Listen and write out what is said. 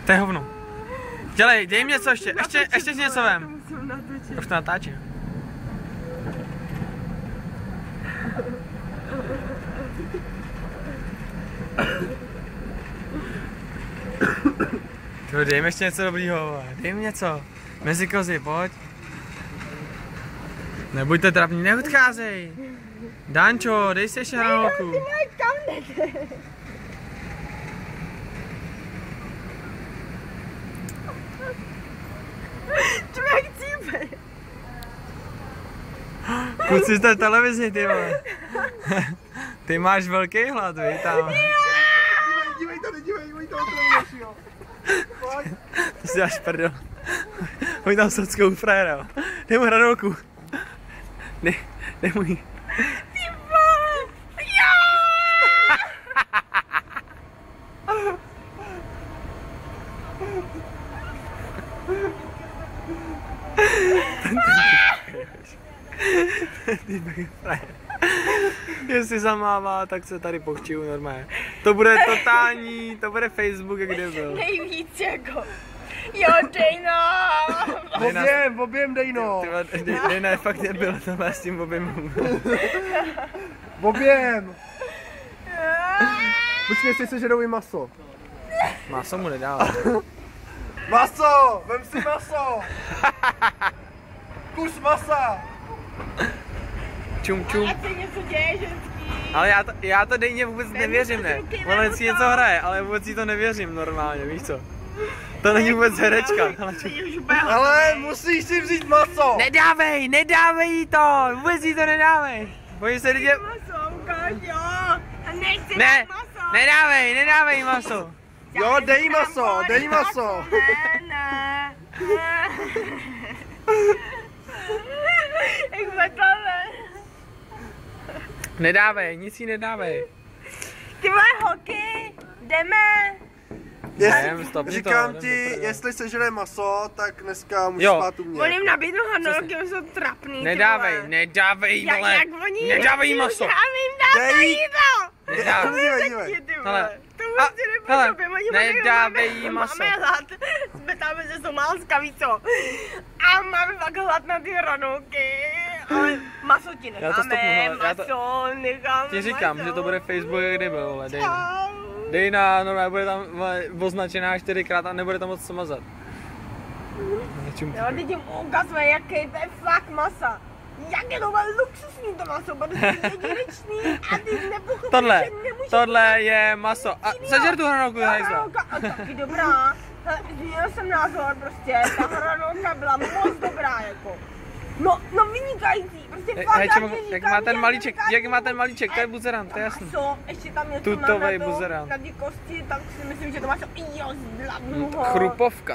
To je hovno. Dělej, dej mi něco ještě si něco vem. Už to natáčím. Dej mi ještě něco dobrýho, dej mi něco. Mezi kozy, pojď. Nebuďte trapní, neodcházej. Dančo, dej si ještě hranolku. Člověk cípe. Kluci jste v televizi, ty vole. Ty máš velký hlad, víš tam. Dívej to, jo. To si dáš prdel. Hoď tam sockou frajera. Dej mu hranolku. Dej mu jí. Ty vole. Jo. Jestli zamává, tak se tady pochčiju normálně. To bude totální, to bude Facebook, kde byl. Nejvíc jako. Jo, Dejno. Objem Dejno. Dejna fakt nebyl, to má s tím objemem. Objem. Počkej, si sežerou i maso. Maso mu nedává. Maso, vem si maso. Kus masa. Čum. Ať se něco děje, ženský. Ale já to Dejně vůbec nevěřím, ne. Ona si něco hraje, ale vůbec jí to nevěřím normálně, víš co. To není vůbec herečka. Ale musíš si vzít maso. Nedávej jí to, vůbec jí to nedávej. Bojí se lidi... Maso, ukáž, jo. A nechci Ne, maso. nedávej jí maso. Jo, dej maso. Ne. Jak vedle. Nedávej, nic jí nedávej. Ty vole holky, jdeme. Říkám ti, jestli sežere maso, tak dneska můžeš spát u mě. Volím nabídnu hranolky, jsou trapný. Nedávej, vole. Nedávej jí maso. Já vím, dát to jídlo. Dívej. To vůbec ti nepůsobím, nedávej jí maso. Máme hlad, jsme tam ze Somálska, víš co? A máme fakt hlad na ty hranolky. Ale maso ti necháme, necháme. Ti říkám, že to bude Facebook, kde byl, vole, Dejna, normálně bude tam označená 4krát a nebude tam moc smazat. Jo, teď jim ukazuje, jaký to je fakt masa. Jak je to luxusní to maso, protože jedinečný a ty nepochopíš, že nemůžeš... Tohle je maso. A sežer tu hranolku, hajzla. Taky dobrá. Změnil jsem názor prostě, ta hranolka byla moc dobrá jako. No vynikající, prostě fakt jak má ten malíček, to je buzerant, to je jasný. Maso, ještě tam něco Tutovej mám buzerant. na ty kosti, tak si myslím, že to maso, jo, zbladnu ho. Chrupovka.